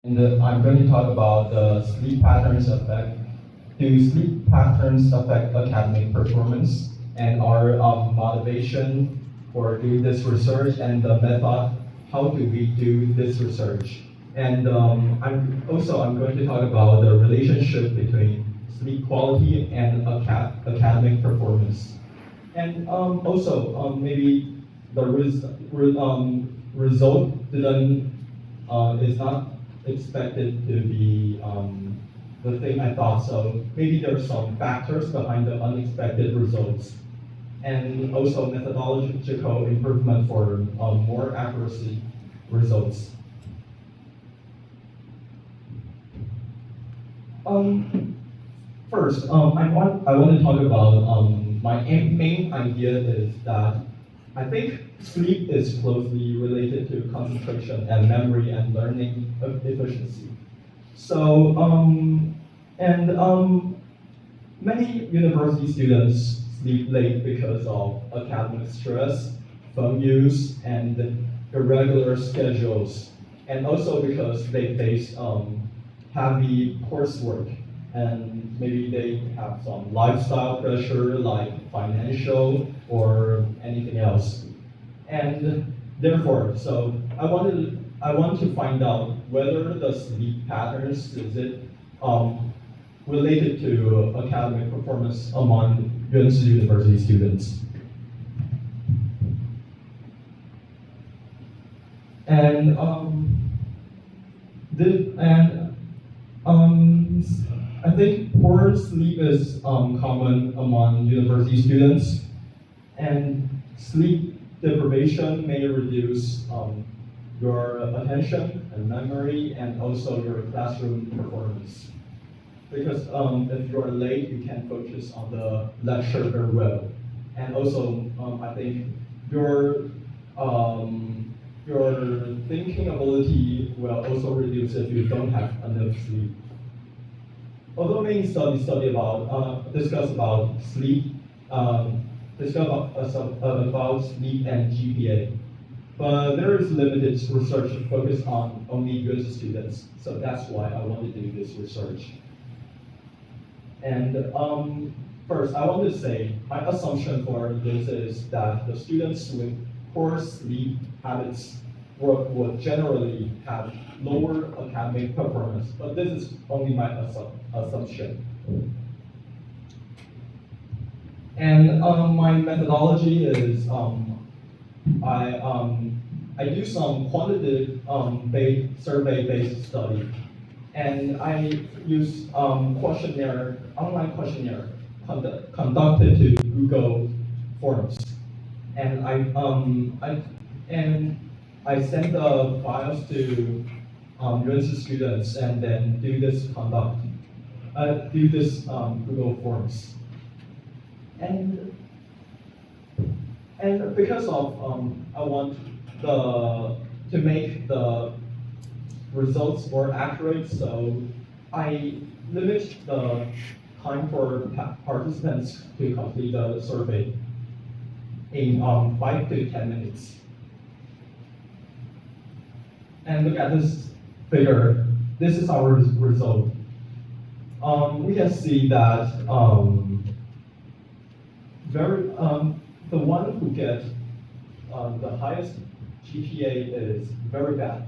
And I'm going to talk about the sleep patterns effect. Do sleep patterns affect academic performance and our motivation for doing this research and the method? How do we do this research? And I'm going to talk about the relationship between sleep quality and academic performance. And maybe the result didn't is not expected to be the thing I thought. So maybe there are some factors behind the unexpected results, and also methodological improvement for more accuracy results. Um, First, I want to talk about my main idea is that I think sleep is closely related to concentration and memory and learning efficiency. So, many university students sleep late because of academic stress, phone use, and irregular schedules, and also because they face heavy coursework, and maybe they have some lifestyle pressure like financial or anything else. And therefore, I want to find out whether the sleep patterns is it related to academic performance among UNC University students. And the, and I think poor sleep is common among university students, and sleep deprivation may reduce your attention and memory and also your classroom performance. Because if you're late, you can focus on the lecture very well. And also, I think your your thinking ability will also reduce if you don't have enough sleep. Although many studies discuss about sleep, about sleep and GPA, but there is limited research focused on only UNC students. So that's why I want to do this research. And first, I want to say my assumption for this is that the students with poor sleep habits will generally have lower academic performance, but this is only my assumption. And my methodology is I do some quantitative survey-based study, and I use online questionnaire conducted to Google Forms, and I send the files to UNC students and then do this Google Forms. And because of I want to make the results more accurate, so I limit the time for participants to complete the survey in 5 to 10 minutes. And look at this figure. This is our result. We can see that the one who gets the highest GPA is very bad.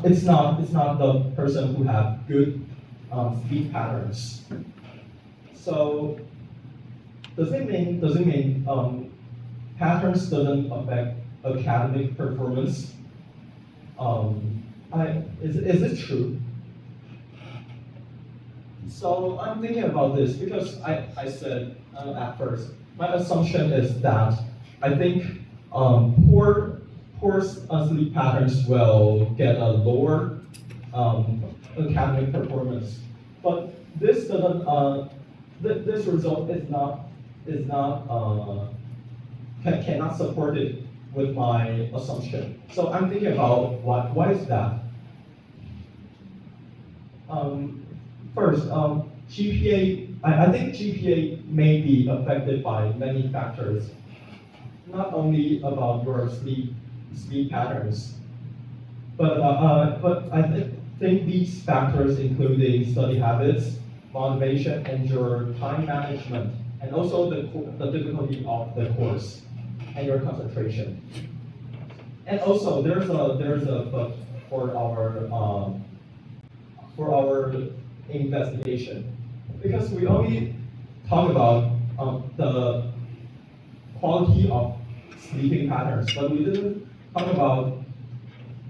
It's not the person who have good sleep patterns. So does it mean patterns doesn't affect academic performance? Is it true? So I'm thinking about this because I said at first, my assumption is that I think poor sleep patterns will get a lower academic performance. But this doesn't. This result cannot support it with my assumption. So I'm thinking about why is that? First, GPA. I think GPA may be affected by many factors, not only about your sleep patterns, but I think think these factors including study habits, motivation, and your time management, and also the difficulty of the course and your concentration. And also, there's a but for our investigation, because we only talk about the quality of sleeping patterns, but we didn't talk about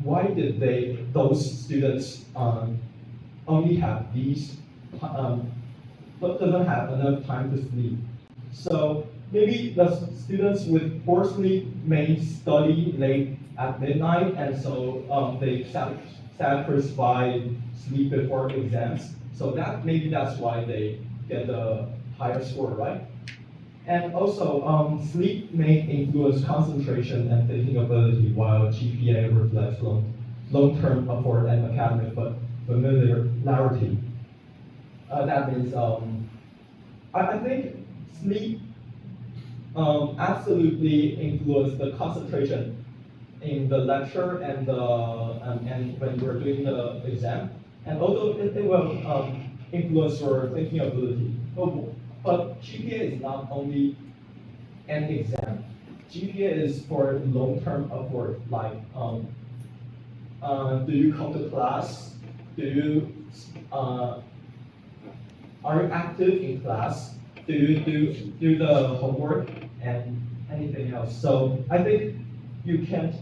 why did those students only have these but doesn't have enough time to sleep. So maybe the students with poor sleep may study late at midnight, and so they sacrifice sleep before exams. So that's why they get a higher score, right? And also, sleep may influence concentration and thinking ability, while GPA reflects long-term effort and academic familiarity. That means, I think sleep absolutely influence the concentration in the lecture and when we're doing the exam, and also it will influence your thinking ability. But GPA is not only an exam. GPA is for long-term effort, like do you come to class? Are you active in class? Do you do the homework and anything else? So I think you can't.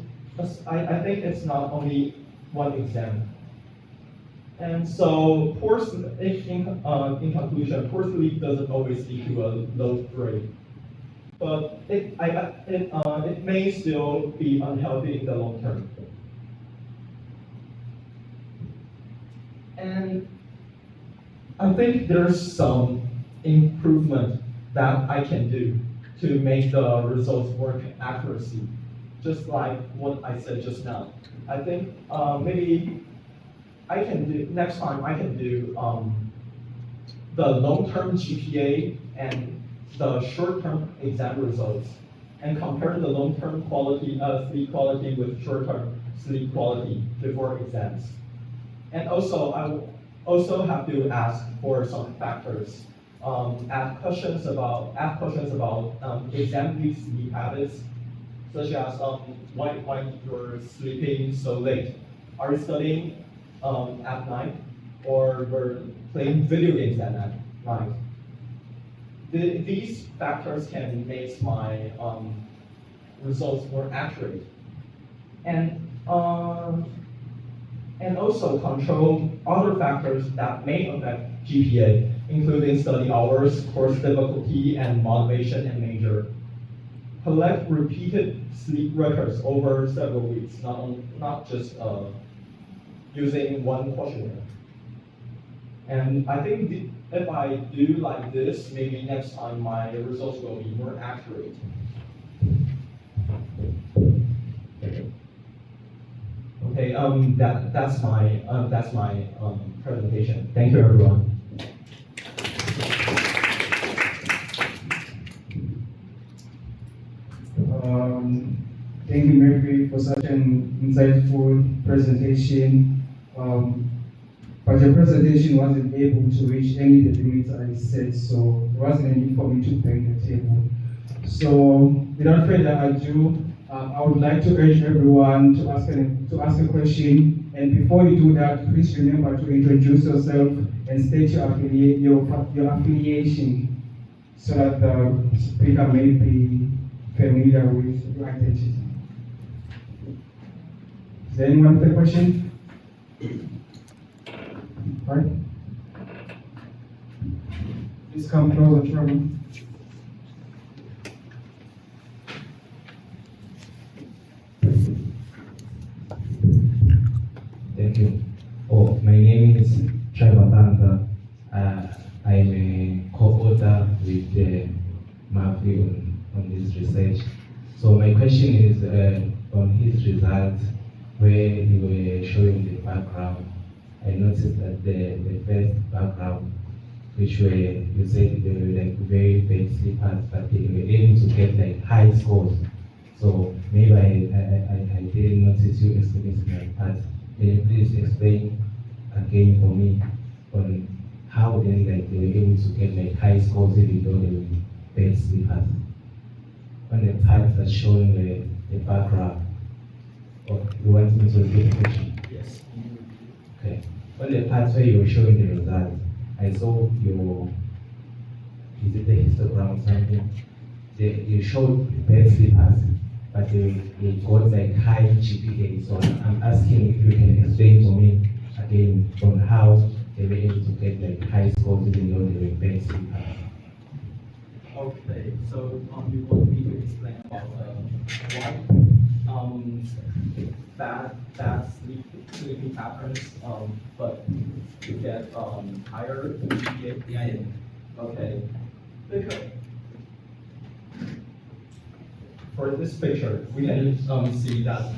I think it's not only one exam. And so, in conclusion, poor sleep doesn't always lead to a low grade, but it may still be unhealthy in the long term. And I think there's some improvement that I can do to make the results work accuracy, just like what I said just now. I think maybe I can do next time. I can do the long-term GPA and the short-term exam results, and compare the long-term sleep quality with short-term sleep quality before exams. And also, I will also have to ask for some factors. Ask questions about exam week sleep habits, such as why you're sleeping so late. Are you studying at night, or we're playing video games at night? These factors can make my results more accurate, and also control other factors that may affect GPA, including study hours, course difficulty, and motivation and major. Collect repeated sleep records over several weeks, not just using one questionnaire. And I think if I do like this, maybe next time my results will be more accurate. Okay, that's my presentation. Thank you, everyone. Thank you, Murphy, for such an insightful presentation. But your presentation wasn't able to reach any of the limits I set, so there wasn't a need for me to break the table. So, without further ado, I would like to urge everyone to ask a question. And before you do that, please remember to introduce yourself and state your affiliation, so that the speaker may be familiar with your identity. Is there anyone with a question? Right? Please come closer, Trevor. Thank you. Oh, my name is Trevor Banda. I'm a co-author with Murphy on this research. So my question is on his results, where you were showing the background. I noticed that the first background, which were, you said they were like very bad sleepers, but they were able to get like high scores. So maybe I didn't notice you explaining my part. Can you please explain again for me on how then like they were able to get like high scores even though they were bad sleepers. On the part that's showing the background, or you want me to repeat the question? Yes. Okay. On the part where you were showing the results, I saw your, is it the histogram or something? You showed bad sleepers, but they got like high GPA. So I'm asking if you can explain for me again on how they were able to get like high scores even though they were bad sleepers. Okay, so you want me to explain about what bad sleeping patterns, but to get higher GPA? Yeah. Okay. Because for this picture, we can see that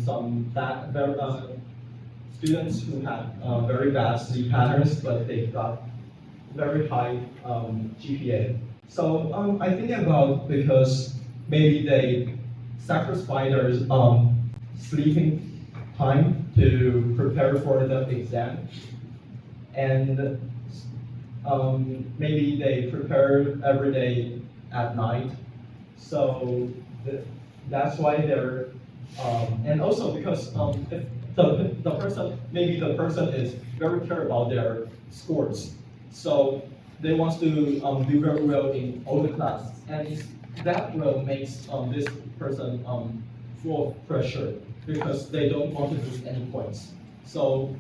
some students who had very bad sleep patterns, but they got very high GPA. So I think about because maybe they sacrifice their sleeping time to prepare for the exam, and maybe they prepare every day at night. So that's why they're and also because if the person maybe the person is very care about their scores. So they want to do very well in all the class, and that will makes this person full of pressure because they don't want to lose any points. So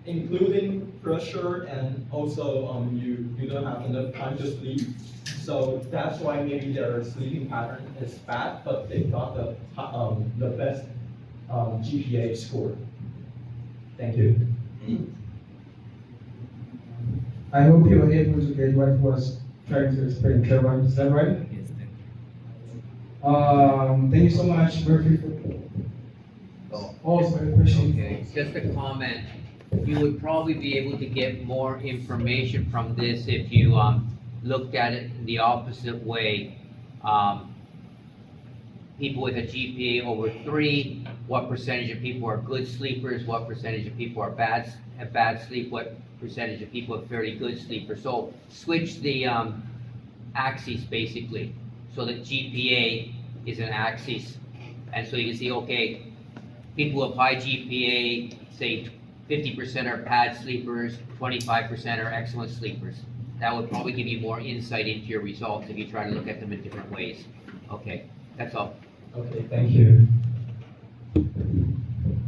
including pressure and also you don't have enough time to sleep. So that's why maybe their sleeping pattern is bad, but they got the best GPA score. Thank you. I hope you were able to get what was trying to explain, Trevor. Is that right? Yes, thank you. Thank you so much, Murphy. Also, a question. Okay, just a comment. You would probably be able to get more information from this if you looked at it in the opposite way. People with a GPA over 3, what percentage of people are good sleepers, what percentage of people are bad sleep, what percentage of people are fairly good sleepers. So switch the axes basically, so that GPA is an axis. And so you can see, okay, people with high GPA, say 50% are bad sleepers, 25% are excellent sleepers. That would probably give you more insight into your results if you try to look at them in different ways. Okay, that's all. Okay, thank you.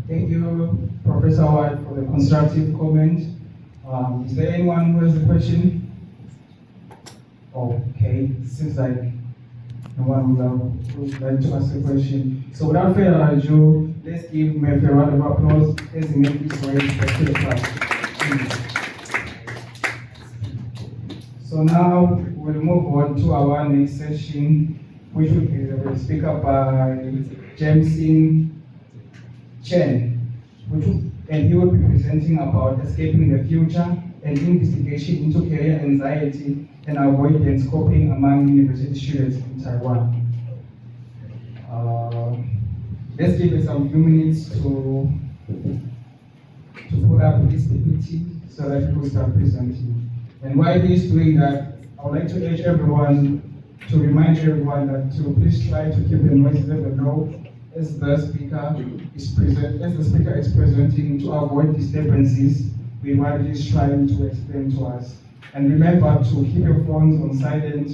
Thank you, Professor White, for the constructive comment. Is there anyone who has a question? Okay, seems like no one would like to ask a question. So without further ado, let's give Murphy a round of applause as he makes his way back to the class. So now we'll move on to our next session, which will be the speaker by Jameson Chen, and he will be presenting about escaping the future and investigation into career anxiety and avoidance coping among university students in Taiwan. Let's give it some few minutes to put up this PPT so that we will start presenting. And while he's doing that, I would like to urge everyone to remind everyone that to please try to keep the noise level low as the speaker is presenting, to avoid disturbances with what he's trying to explain to us. And remember to keep your phones on silent,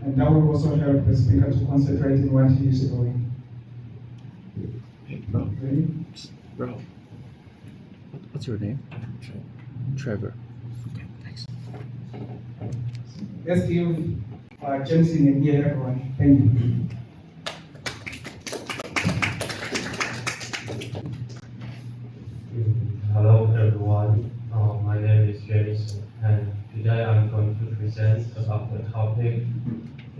and that will also help the speaker to concentrate in what he is doing. Ready? Bro, what's your name? Trevor. Okay, thanks. Let's give Jameson a year, everyone. Thank you. Hello everyone, my name is James, and today I'm going to present about the topic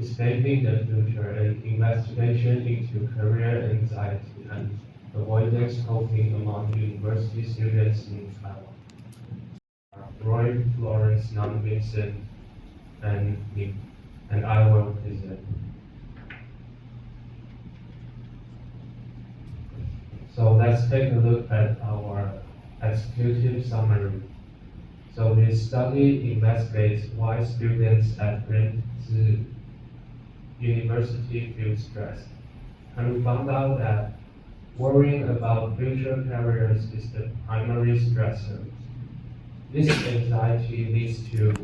Escaping the Future, an investigation into career anxiety and avoidance coping among university students in Taiwan. Roy, Florence, Nam Vincent, and me, and I will present. So let's take a look at our executive summary. So this study investigates why students at Rinzi University feel stressed. And we found out that worrying about future careers is the primary stressor. This anxiety leads to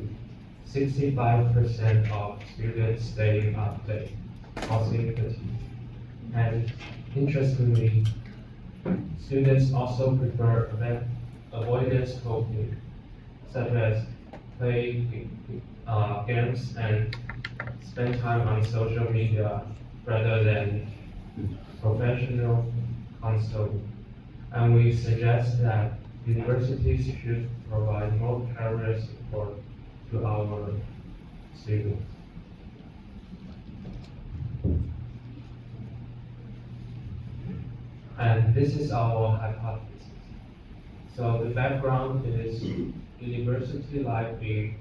65% of students staying up late, causing fatigue. And interestingly, students also prefer avoidance coping, such as play games and spend time on social media rather than professional counseling. And we suggest that universities should provide more career support to our students. And this is our hypothesis. So the background is university life in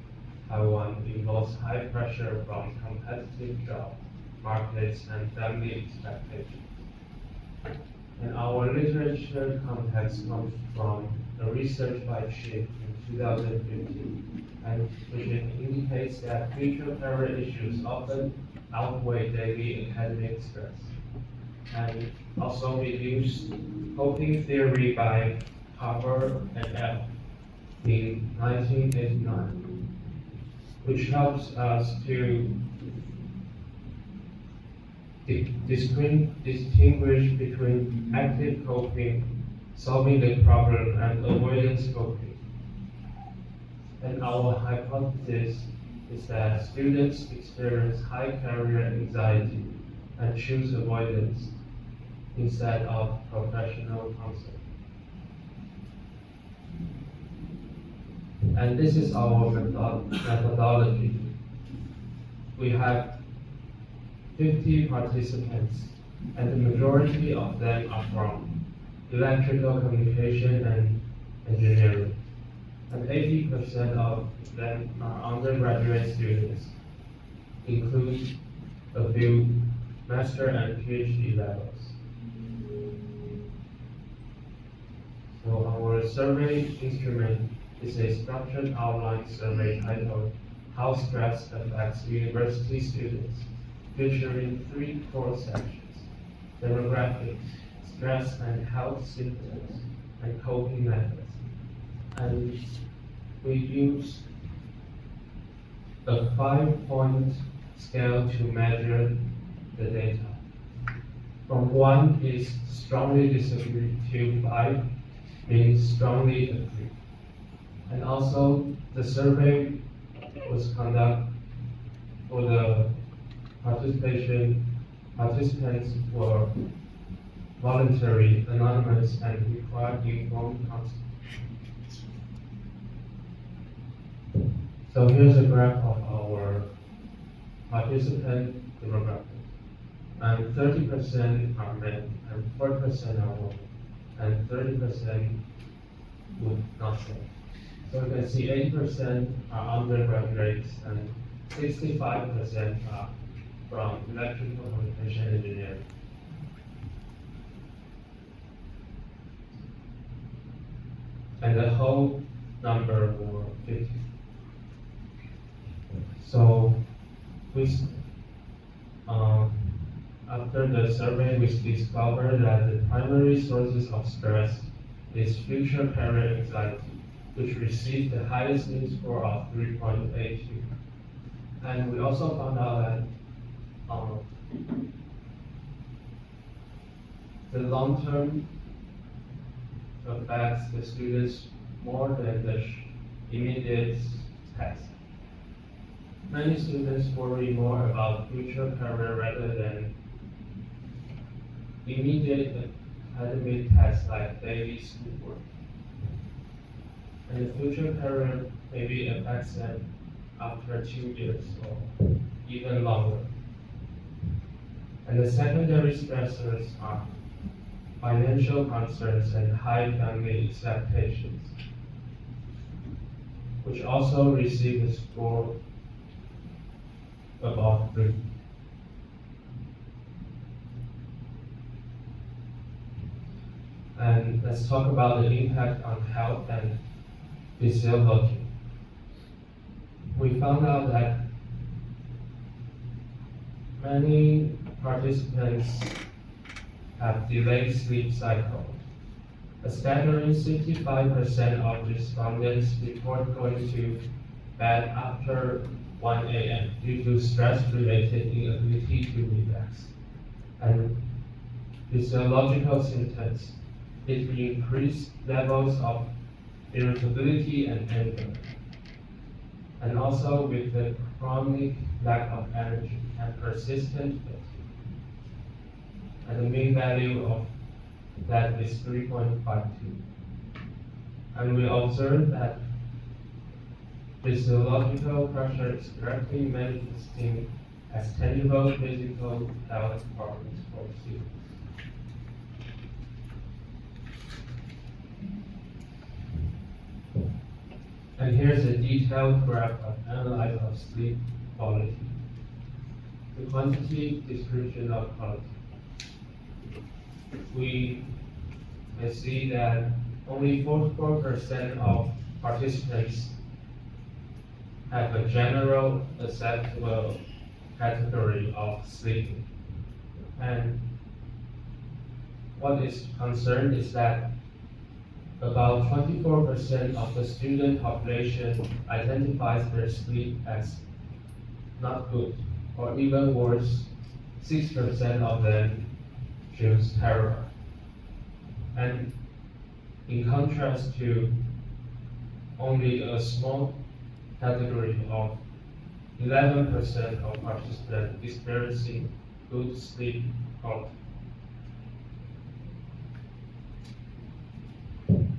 Taiwan involves high pressure from competitive job markets and family expectations. And our literature context comes from a research by Chip in 2015, and which indicates that future career issues often outweigh daily academic stress. And also we used coping theory by Harvard and L in 1989, which helps us to distinguish between active coping, solving the problem, and avoidance coping. And our hypothesis is that students experience high career anxiety and choose avoidance instead of professional counseling. And this is our methodology. We have 50 participants, and the majority of them are from electrical communication and engineering. And 80% of them are undergraduate students, include a few master and PhD levels. So our survey instrument is a structured outline survey titled How Stress Affects University Students, featuring 3 core sections: demographics, stress and health symptoms, and coping methods. And we use a 5-point scale to measure the data. From 1 is strongly disagree to 5 means strongly agree. And also the survey was conducted for the participants were voluntary, anonymous, and required informed consent. So here's a graph of our participant demographic. And 30% are men, and 4% are women, and 30% would not say. So you can see 80% are undergraduates, and 65% are from electrical communication engineering. And the whole number were 50. So after the survey, we discovered that the primary sources of stress is future career anxiety, which received the highest need score of 3.82. And we also found out that the long-term affects the students more than the immediate test. Many students worry more about future career rather than immediate academic tests like daily schoolwork. And the future career maybe affects them after 2 years or even longer. And the secondary stressors are financial concerns and high family expectations, which also receive a score above 3. And let's talk about the impact on health and physiology. We found out that many participants have delayed sleep cycle. A staggering 65% of respondents report going to bed after 1 a.m. due to stress-related inability to relax. And physiological symptoms, it increased levels of irritability and anger. And also with the chronic lack of energy and persistent fatigue. And the mean value of that is 3.52. And we observed that physiological pressure is directly manifesting as tangible physical health problems for students. And here's a detailed graph of analysis of sleep quality. The quantity description of quality. We can see that only 44% of participants have a general acceptable category of sleeping. And what is concerned is that about 24% of the student population identifies their sleep as not good, or even worse, 6% of them choose terror. And in contrast to only a small category of 11% of participants experiencing good sleep quality.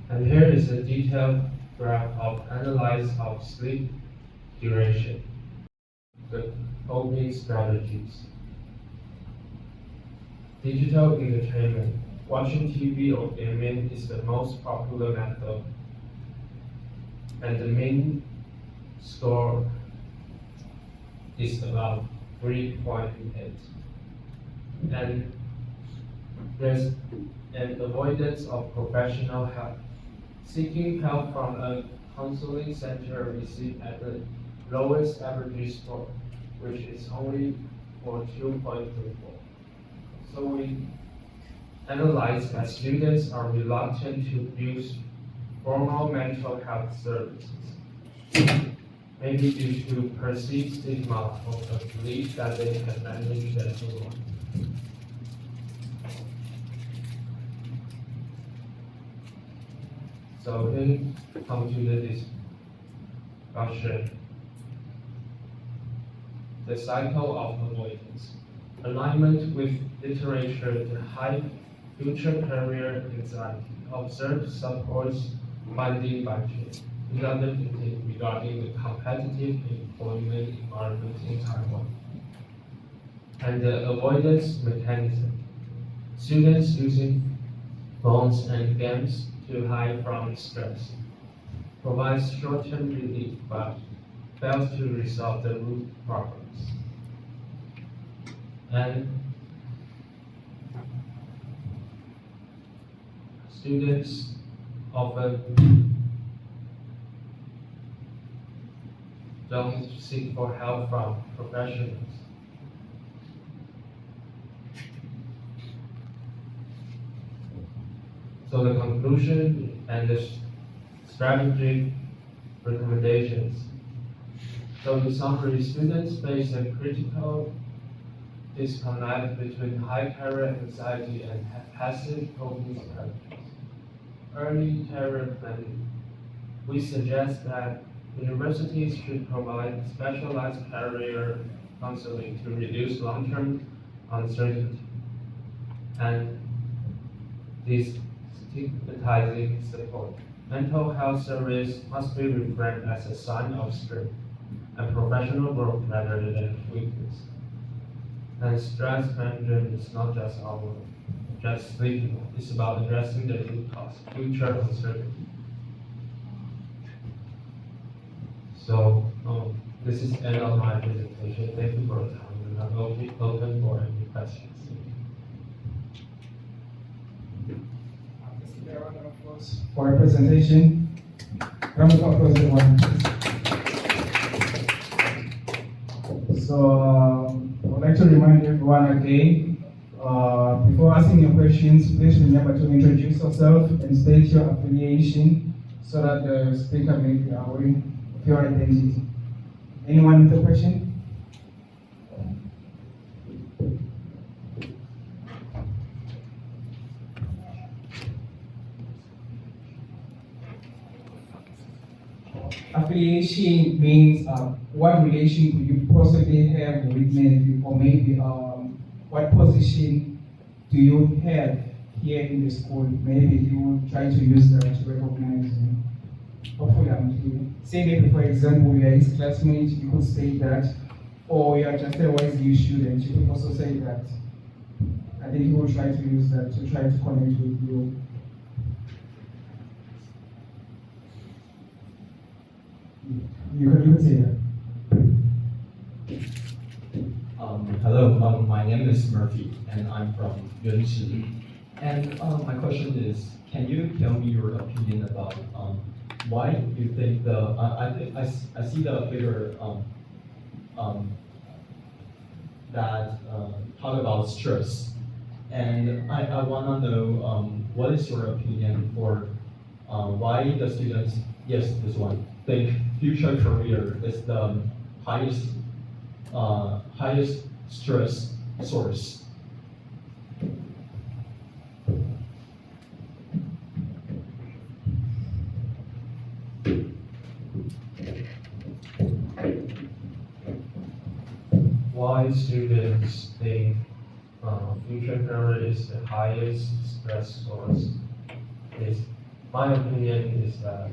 And here is a detailed graph of analysis of sleep duration, the coping strategies. Digital entertainment, watching TV or gaming is the most popular method, and the mean score is about 3.8. And there's an avoidance of professional help. Seeking help from a counseling center received at the lowest average score, which is only for 2.34. So we analyze that students are reluctant to use formal mental health services, maybe due to perceived stigma or a belief that they can manage that alone. So then come to the discussion. The cycle of avoidance. Alignment with literature, the high future career anxiety observed supports funding budget 2015 regarding the competitive employment environment in Taiwan. And the avoidance mechanism. Students using phones and games to hide from stress, provides short-term relief but fails to resolve the root problems. And students often don't seek for help from professionals. So the conclusion and the strategic recommendations. So in summary, students face a critical disconnect between high career anxiety and passive coping strategies. Early career planning. We suggest that universities should provide specialized career counseling to reduce long-term uncertainty. And destigmatizing support. Mental health service must be reframed as a sign of strength and professional growth rather than weakness. And stress management is not just sleeping, it's about addressing the root cause, future uncertainty. So, this is the end of my presentation. Thank you for your time, and I'm open for any questions. A round of applause for our presentation. Round of applause, everyone. So, I would like to remind everyone again, before asking your questions, please remember to introduce yourself and state your affiliation so that the speaker may be aware of your identity. Anyone with a question? Affiliation means what relation could you possibly have with me, or maybe what position do you have here in the school? Maybe you will try to use that to recognize me. Hopefully I'm clear. Say maybe for example you are his classmate, you could say that, or you are just a YSU student, you could also say that. I think he will try to use that to try to connect with you. You can say that. Hello, my name is Murphy, and I'm from Yunchi. And my question is, can you tell me your opinion about why you think I see the figure that talk about stress, and I want to know what is your opinion for why the students, yes, this one, think future career is the highest stress source. Why students think future career is the highest stress source is, my opinion is that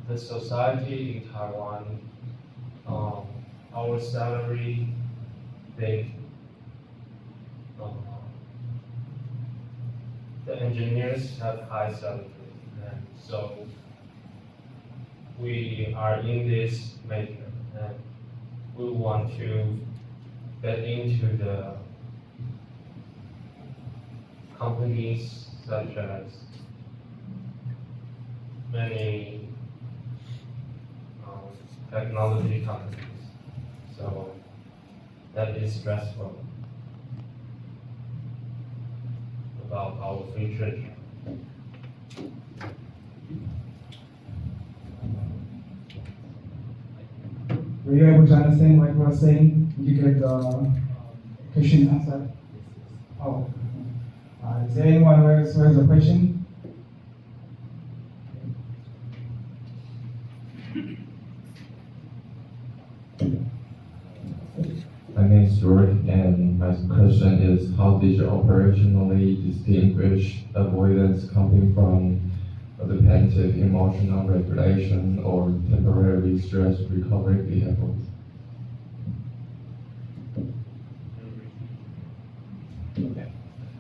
the society in Taiwan, our salary, they, the engineers have high salary, and so we are in this major, and we want to get into the companies such as many technology companies. So that is stressful about our future. Were you able to understand what he was saying? Did you get the question answered? Oh. Is there anyone else who has a question? My name is George, and my question is, how did you operationally distinguish avoidance coming from repetitive emotional regulation or temporary stress recovery behaviors?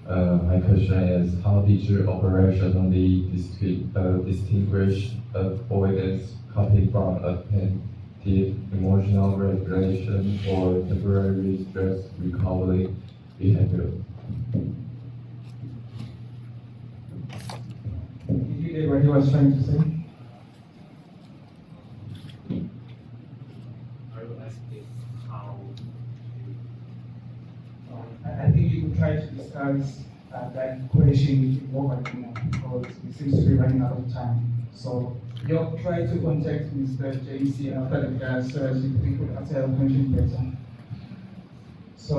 My question is, how did you operationally distinguish avoidance coming from repetitive emotional regulation or temporary stress recovery behavior? Did you get what he was trying to say? Are you asking how I think you could try to discuss that question with more right now, because it seems to be running out of time. So you'll try to contact Mr. JC after the class so that we could answer your question better. So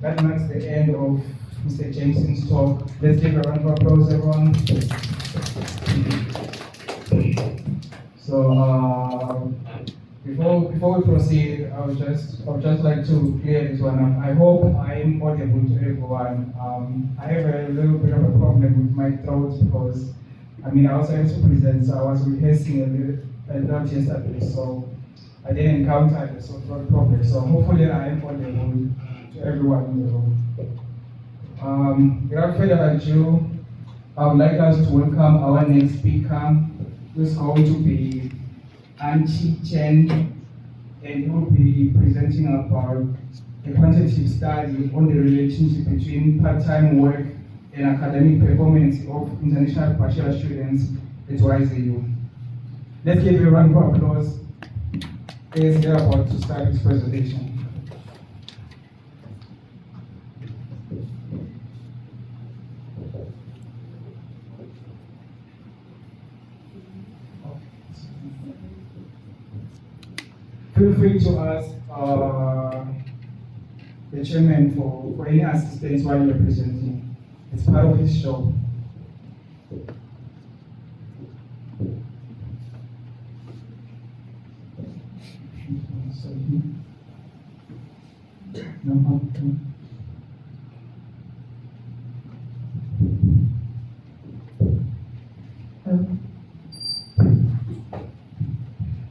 that marks the end of Mr. Jameson's talk. Let's give a round of applause, everyone. So before we proceed, I would just like to clear this one up. I hope I am audible to everyone. I have a little bit of a problem with my throat because I also have to present, so I was rehearsing a lot yesterday, so I didn't encounter the sort of problem. So hopefully I am audible to everyone in the room. Without further ado, I would like us to welcome our next speaker, who is going to be Anchi Chen, and he will be presenting about a quantitative study on the relationship between part-time work and academic performance of international bachelor students at YZU. Let's give a round of applause as they're about to start this presentation. Feel free to ask the chairman for any assistance while you're presenting. It's part of his show. No.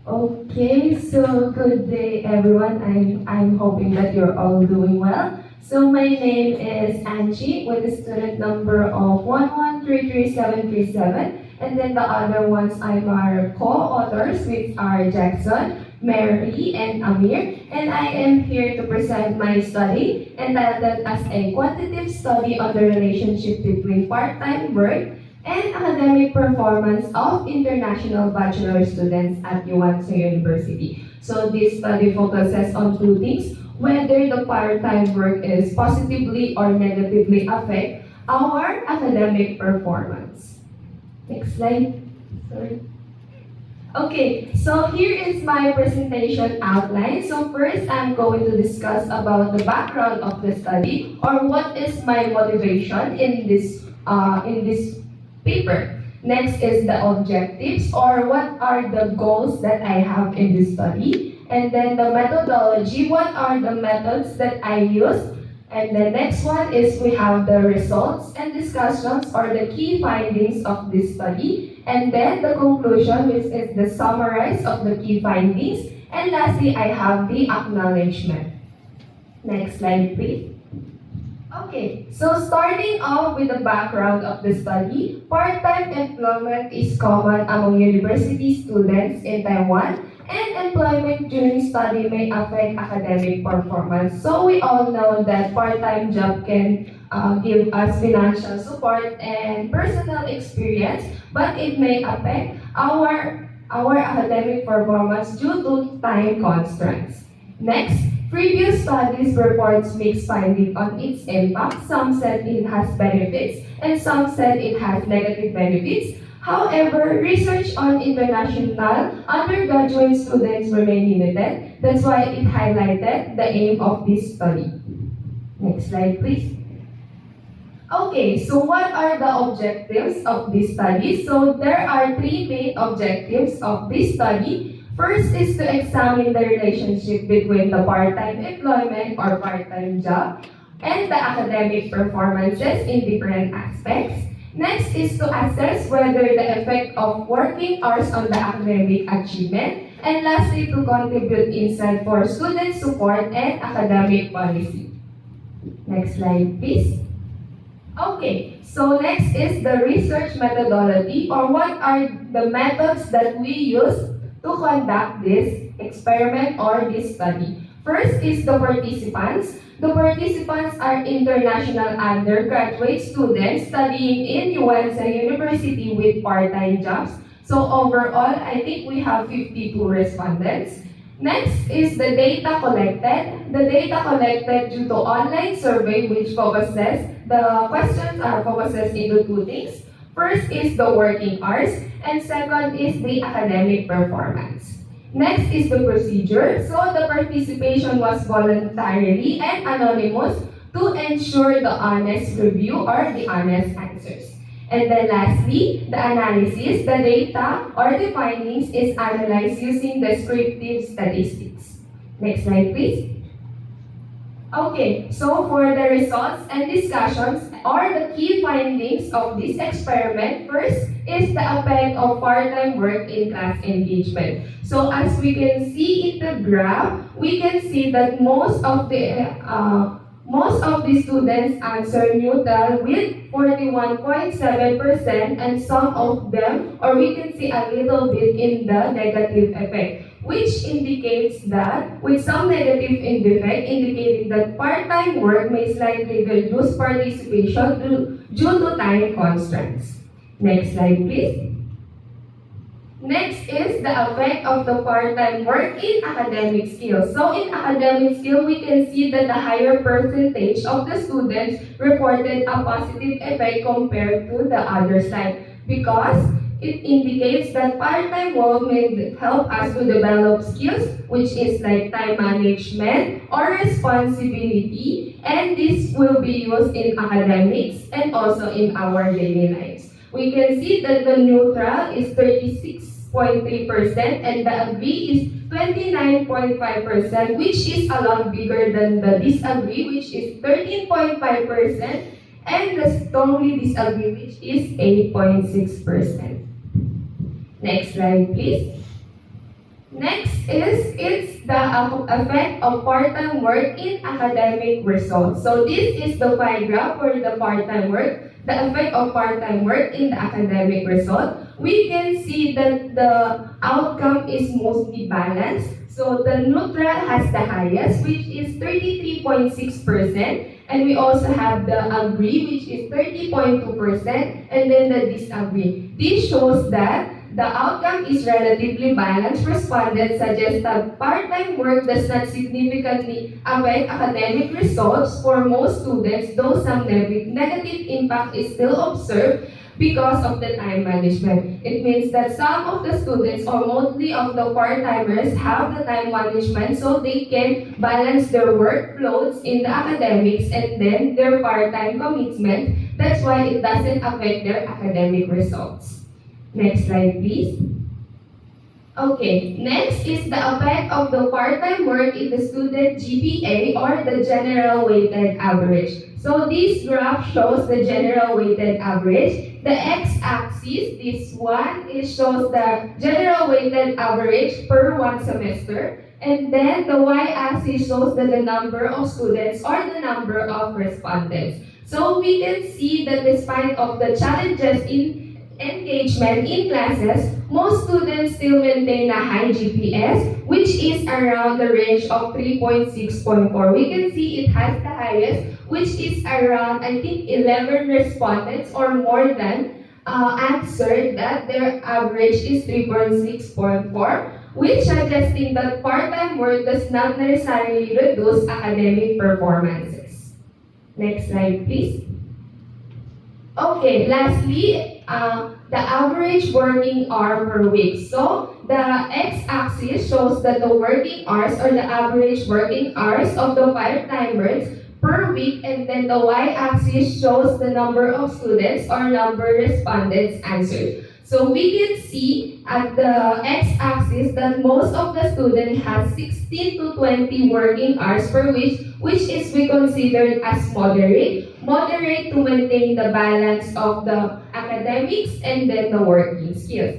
Okay, so good day everyone. I'm hoping that you're all doing well. So my name is Angie with the student number of 1133737, and then the other ones I'm our co-authors, which are Jackson, Mary, and Amir, and I am here to present my study entitled as a quantitative study on the relationship between part-time work and academic performance of international bachelor students at UANSA University. So this study focuses on two things: whether the part-time work is positively or negatively affect our academic performance. Next slide. Sorry. Okay, so here is my presentation outline. So first, I'm going to discuss about the background of the study, or what is my motivation in this paper. Next is the objectives, or what are the goals that I have in this study. And then the methodology, what are the methods that I use. And the next one is we have the results and discussions, or the key findings of this study. And then the conclusion, which is the summarize of the key findings. And lastly, I have the acknowledgement. Next slide, please. Okay, so starting off with the background of the study, part-time employment is common among university students in Taiwan, and employment during study may affect academic performance. So we all know that part-time job can give us financial support and personal experience, but it may affect our academic performance due to time constraints. Next, previous studies reports mixed findings on its impact. Some said it has benefits, and some said it has negative benefits. However, research on international undergraduate students remain limited. That's why it highlighted the aim of this study. Next slide, please. Okay, so what are the objectives of this study? So there are three main objectives of this study. First is to examine the relationship between the part-time employment or part-time job and the academic performances in different aspects. Next is to assess whether the effect of working hours on the academic achievement. And lastly, to contribute insight for student support and academic policy. Next slide, please. Okay, so next is the research methodology, or what are the methods that we use to conduct this experiment or this study. First is the participants. The participants are international undergraduate students studying in UANSA University with part-time jobs. So overall, I think we have 52 respondents. Next is the data collected. The data collected due to online survey, which focuses, the questions are focuses into two things. First is the working hours, and second is the academic performance. Next is the procedure. So the participation was voluntarily and anonymous to ensure the honest review or the honest answers. And then lastly, the analysis, the data or the findings is analyzed using descriptive statistics. Next slide, please. Okay, so for the results and discussions or the key findings of this experiment, first is the effect of part-time work in class engagement. So as we can see in the graph, we can see that most of the students answer neutral with 41.7%, and some of them, or we can see a little bit in the negative effect, which indicates that, with some negative effect indicating that part-time work may slightly reduce participation due to time constraints. Next slide, please. Next is the effect of the part-time work in academic skills. So in academic skill, we can see that the higher percentage of the students reported a positive effect compared to the other side because it indicates that part-time work may help us to develop skills, which is like time management or responsibility, and this will be used in academics and also in our daily lives. We can see that the neutral is 36.3% and the agree is 29.5%, which is a lot bigger than the disagree, which is 13.5%, and the strongly disagree, which is 8.6%. Next slide, please. Next is the effect of part-time work in academic results. So this is the pie graph for the part-time work, the effect of part-time work in the academic result. We can see that the outcome is mostly balanced. So the neutral has the highest, which is 33.6%, and we also have the agree, which is 30.2%, and then the disagree. This shows that the outcome is relatively balanced. Respondents suggest that part-time work does not significantly affect academic results for most students, though some negative impact is still observed because of the time management. It means that some of the students or mostly of the part-timers have the time management so they can balance their workloads in the academics and then their part-time commitment. That's why it doesn't affect their academic results. Next slide, please. Okay, next is the effect of the part-time work in the student GPA or the general weighted average. So this graph shows the general weighted average. The x-axis, this one, shows the general weighted average per one semester. And then the y-axis shows the number of students or the number of respondents. So we can see that despite of the challenges in engagement in classes, most students still maintain a high GPS, which is around the range of 3.6.4. We can see it has the highest, which is around, I think, 11 respondents or more than answered that their average is 3.6.4, which suggesting that part-time work does not necessarily reduce academic performances. Next slide, please. Okay, lastly, the average working hour per week. So the x-axis shows that the working hours or the average working hours of the part-timers per week, and then the y-axis shows the number of students or number of respondents answered. So we can see at the x-axis that most of the students have 16 to 20 working hours per week, which is we considered as moderate to maintain the balance of the academics and then the working skills.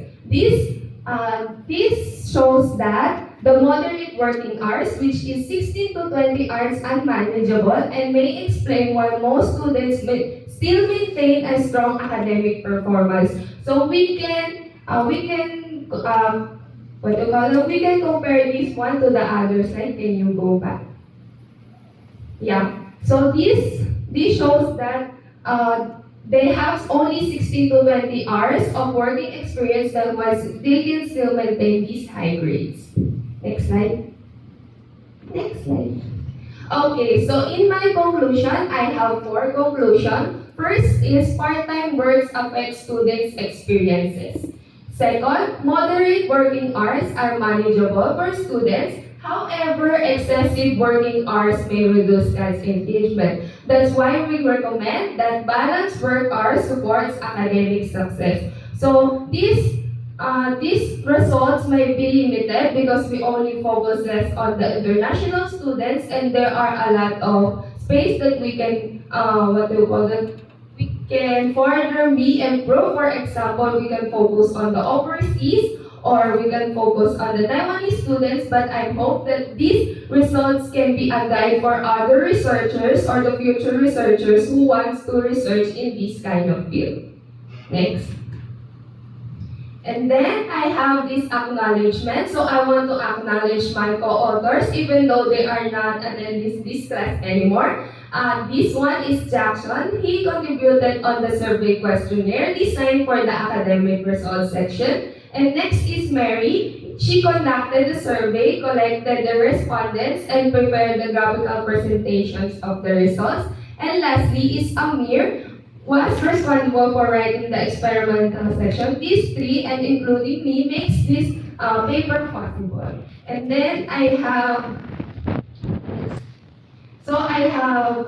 This shows that the moderate working hours, which is 16 to 20 hours, unmanageable and may explain why most students may still maintain a strong academic performance. So we can compare this one to the other slide. Can you go back? Yeah. So this shows that they have only 16 to 20 hours of working experience that they can still maintain these high grades. Next slide. Next slide. Okay, so in my conclusion, I have 4 conclusions. First is part-time works affect students' experiences. Second, moderate working hours are manageable for students. However, excessive working hours may reduce class engagement. That's why we recommend that balanced work hours supports academic success. So these results may be limited because we only focus less on the international students, and there are a lot of space that we can we can further be improved. For example, we can focus on the overseas, or we can focus on the Taiwanese students, but I hope that these results can be a guide for other researchers or the future researchers who want to research in this kind of field. Next. And then I have this acknowledgement. So I want to acknowledge my co-authors even though they are not attending this class anymore. This one is Jackson. He contributed on the survey questionnaire designed for the academic results section. And next is Mary. She conducted the survey, collected the respondents, and prepared the graphical presentations of the results. And lastly is Amir, was responsible for writing the experimental section. These three, and including me, makes this paper possible. And then I have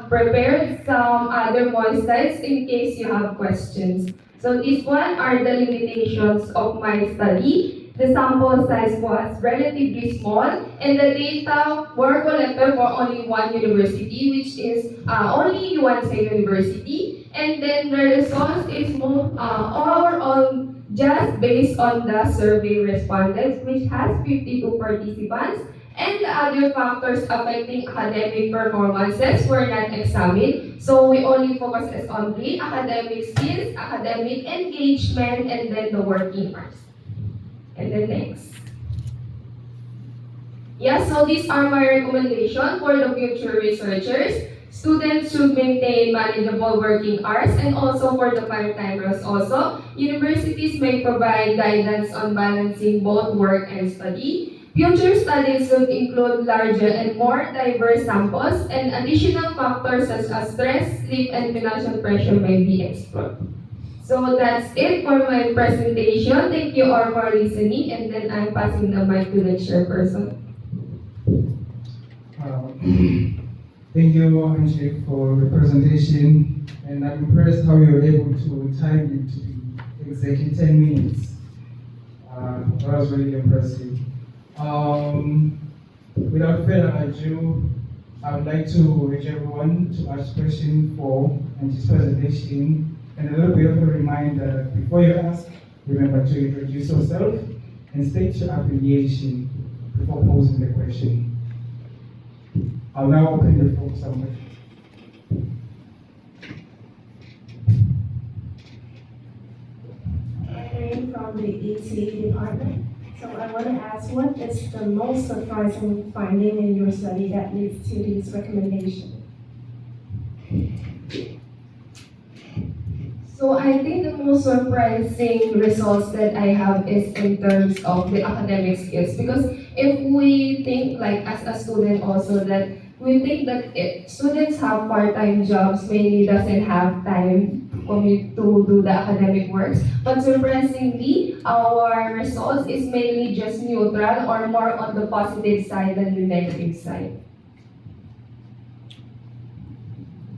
prepared some other more slides in case you have questions. So these one are the limitations of my study. The sample size was relatively small, and the data were collected for only one university, which is only UNC University. And then the results is overall just based on the survey respondents, which has 52 participants. And the other factors affecting academic performances were not examined. So we only focus on three: academic skills, academic engagement, and then the working hours. And then next. Yeah, so these are my recommendations for the future researchers. Students should maintain manageable working hours, and also for the part-timers also. Universities may provide guidance on balancing both work and study. Future studies should include larger and more diverse samples, and additional factors such as stress, sleep, and financial pressure may be explored. So that's it for my presentation. Thank you all for listening, and then I'm passing the mic to the chairperson. Thank you, Angelique, for the presentation, and I'm impressed how you were able to time it to be exactly 10 minutes. That was really impressive. Without further ado, I would like to urge everyone to ask questions for Angie's presentation, and a little bit of a reminder that before you ask, remember to introduce yourself and state your affiliation before posing the question. I'll now open the floor for some questions. I'm from the ECE department. So I want to ask, what is the most surprising finding in your study that leads to these recommendations? So I think the most surprising results that I have is in terms of the academic skills, because if we think like as a student also that we think that students have part-time jobs, mainly doesn't have time to do the academic works, but surprisingly our results is mainly just neutral or more on the positive side than the negative side.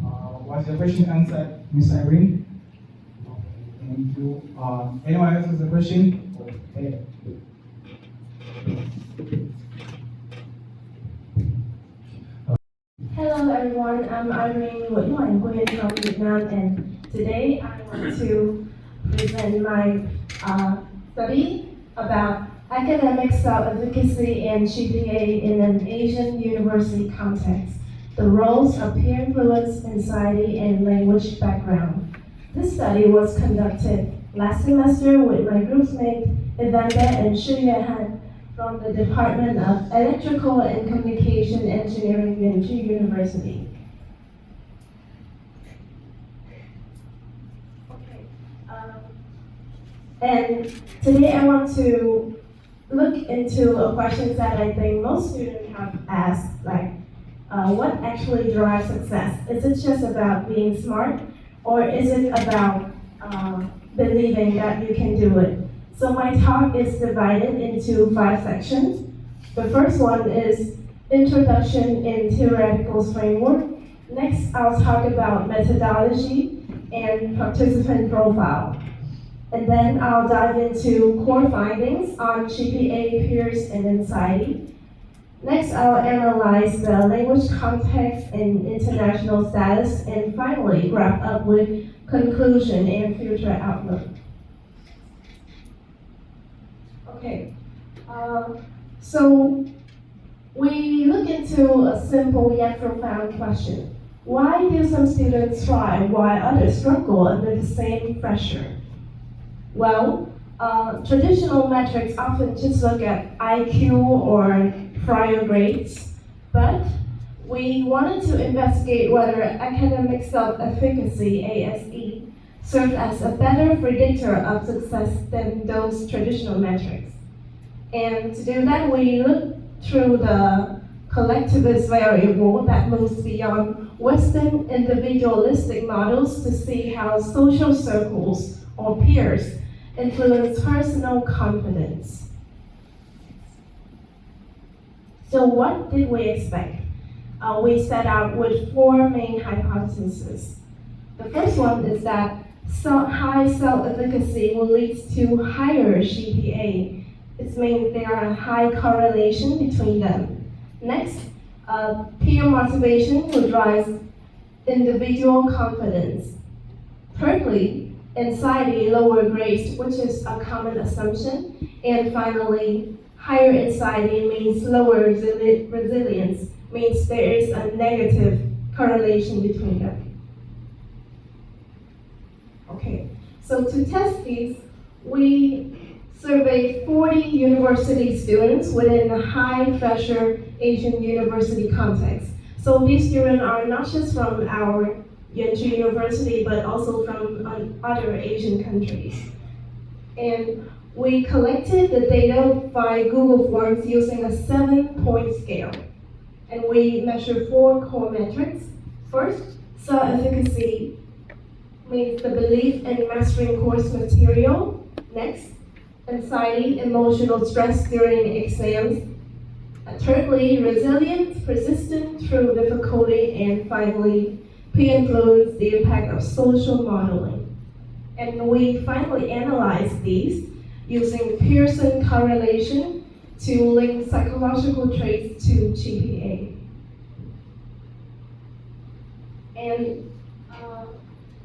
Was your question answered, Ms. Irene? Thank you. Anyone else has a question? Okay. Hello everyone, I'm Irene Nguyen from Vietnam, and today I want to present my study about academic self-efficacy and GPA in an Asian university context, the roles of peer influence, anxiety, and language background. This study was conducted last semester with my groupmate Evander and Shuya Han from the Department of Electrical and Communication Engineering, Yenju University. And today I want to look into a question that I think most students have asked, like, what actually drives success? Is it just about being smart, or is it about believing that you can do it? So my talk is divided into 5 sections. The first one is Introduction in Theoretical Framework. Next, I'll talk about methodology and participant profile. And then I'll dive into core findings on GPA, peers, and anxiety. Next, I'll analyze the language context and international status, and finally wrap up with conclusion and future outlook. Okay, so we look into a simple yet profound question. Why do some students thrive while others struggle under the same pressure? Well, traditional metrics often just look at IQ or prior grades, but we wanted to investigate whether academic self-efficacy, ASE, served as a better predictor of success than those traditional metrics. And to do that, we looked through the collectivist variable that moves beyond Western individualistic models to see how social circles or peers influence personal confidence. So what did we expect? We set out with 4 main hypotheses. The first one is that high self-efficacy will lead to higher GPA. It means there are a high correlation between them. Next, peer motivation will drive individual confidence. Thirdly, anxiety lower grades, which is a common assumption. And finally, higher anxiety means lower resilience, means there is a negative correlation between them. Okay, so to test these, we surveyed 40 university students within a high-pressure Asian university context. So these students are not just from our Yenju University, but also from other Asian countries. And we collected the data by Google Forms using a 7-point scale. And we measured 4 core metrics. First, self-efficacy means the belief in mastering course material. Next, anxiety, emotional stress during exams. Thirdly, resilience, persistent through difficulty. And finally, peer influence, the impact of social modeling. And we finally analyzed these using Pearson correlation to link psychological traits to GPA. And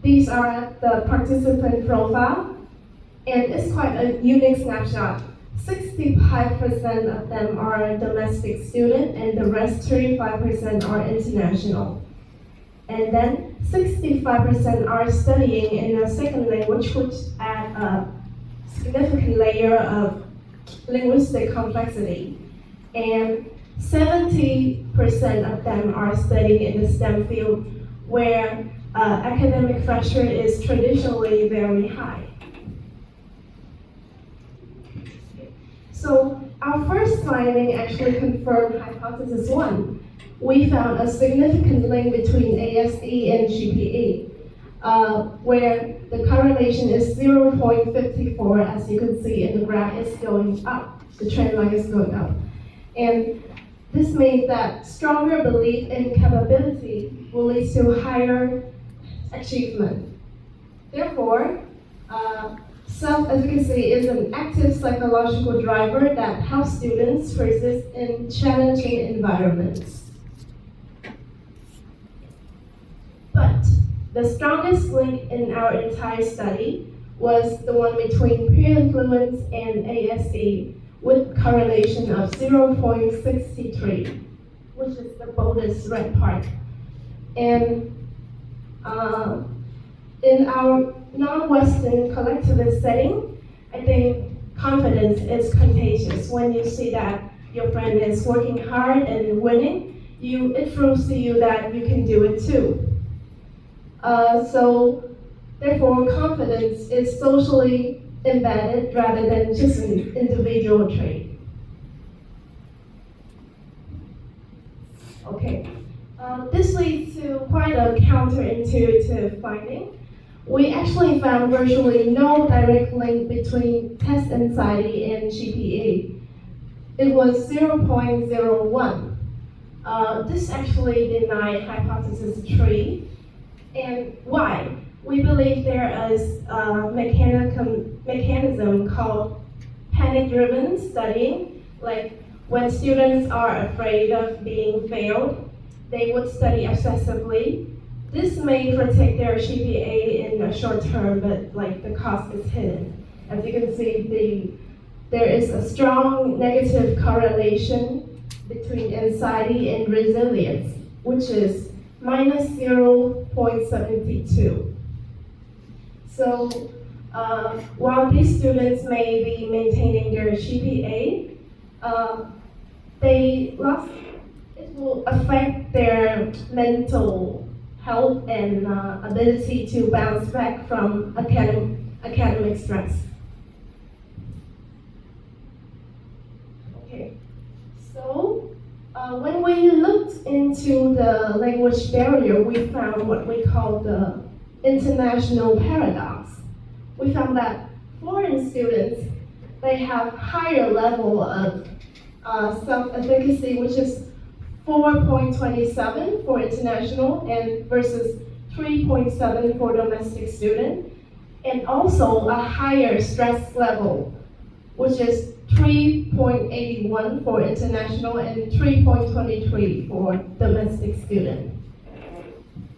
these are the participant profile, and it's quite a unique snapshot. 65% of them are domestic student, and the rest 35% are international. And then 65% are studying in a second language, which add a significant layer of linguistic complexity. And 70% of them are studying in the STEM field, where academic pressure is traditionally very high. So our first finding actually confirmed hypothesis 1. We found a significant link between ASE and GPA, where the correlation is 0.54, as you can see in the graph, is going up. The trend line is going up. And this means that stronger belief in capability will lead to higher achievement. Therefore, self-efficacy is an active psychological driver that helps students persist in challenging environments. But the strongest link in our entire study was the one between peer influence and ASE, with correlation of 0.63, which is the boldest red part. And in our non-Western collectivist setting, I think confidence is contagious. When you see that your friend is working hard and winning, it proves to you that you can do it too. So therefore, confidence is socially embedded rather than just an individual trait. Okay, this leads to quite a counterintuitive finding. We actually found virtually no direct link between test anxiety and GPA. It was 0.01. This actually denied hypothesis 3. And why? We believe there is a mechanism called panic-driven studying. Like when students are afraid of being failed, they would study obsessively. This may protect their GPA in the short term, but like the cost is hidden. As you can see, there is a strong negative correlation between anxiety and resilience, which is minus 0.72. So while these students may be maintaining their GPA, it will affect their mental health and ability to bounce back from academic stress. Okay, so when we looked into the language barrier, we found what we call the international paradox. We found that foreign students, they have higher level of self-efficacy, which is 4.27 for international and versus 3.7 for domestic student, and also a higher stress level, which is 3.81 for international and 3.23 for domestic student.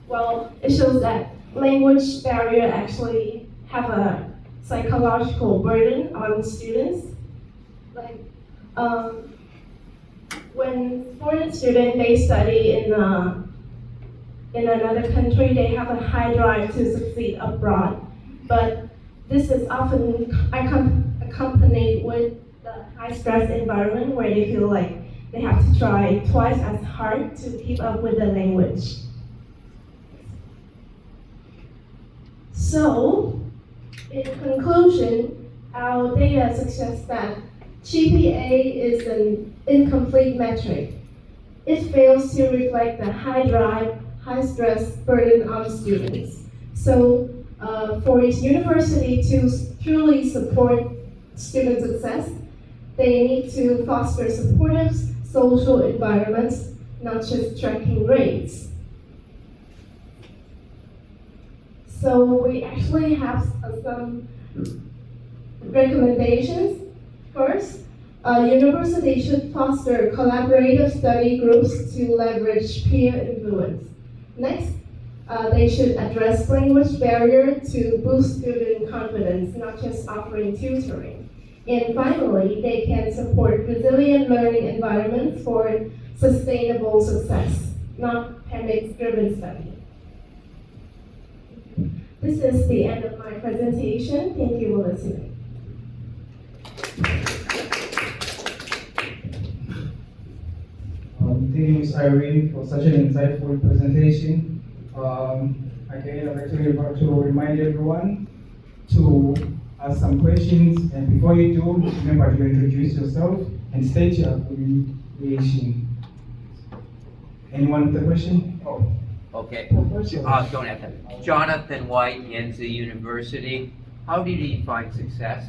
Well, it shows that language barrier actually have a psychological burden on students. Like, when foreign students, they study in another country, they have a high drive to succeed abroad. But this is often accompanied with the high stress environment where they feel like they have to try twice as hard to keep up with the language. So, in conclusion, our data suggests that GPA is an incomplete metric. It fails to reflect the high drive, high stress burden on students. So, for its university to truly support student success, they need to foster supportive social environments, not just tracking grades. So we actually have some recommendations. First, university should foster collaborative study groups to leverage peer influence. Next, they should address language barrier to boost student confidence, not just offering tutoring. And finally, they can support resilient learning environments for sustainable success, not panic-driven study. This is the end of my presentation. Thank you for listening. Thank you, Ms. Irene, for such an insightful presentation. Again, I'd like to remind everyone to ask some questions, and before you do, remember to introduce yourself and state your affiliation. Anyone with a question? Oh. Okay, don't have that. Jonathan White, Yenzi University. How do you define success?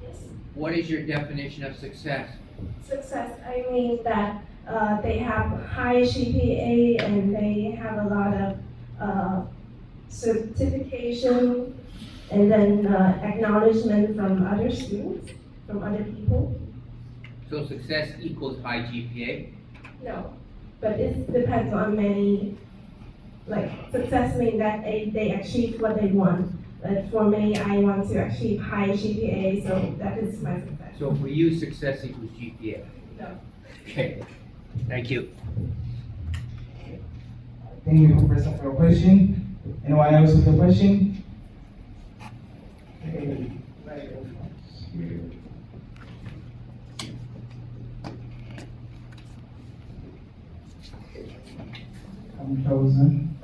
Yes. What is your definition of success? Success, I mean that they have high GPA and they have a lot of certification and then acknowledgement from other students, from other people. So success equals high GPA? No, but it depends on many, like success means that they achieve what they want. But for me, I want to achieve high GPA, so that is my success. So for you, success equals GPA? No. Okay, thank you. Thank you, Professor, for your question. Anyone else with a question? Okay. 1,000.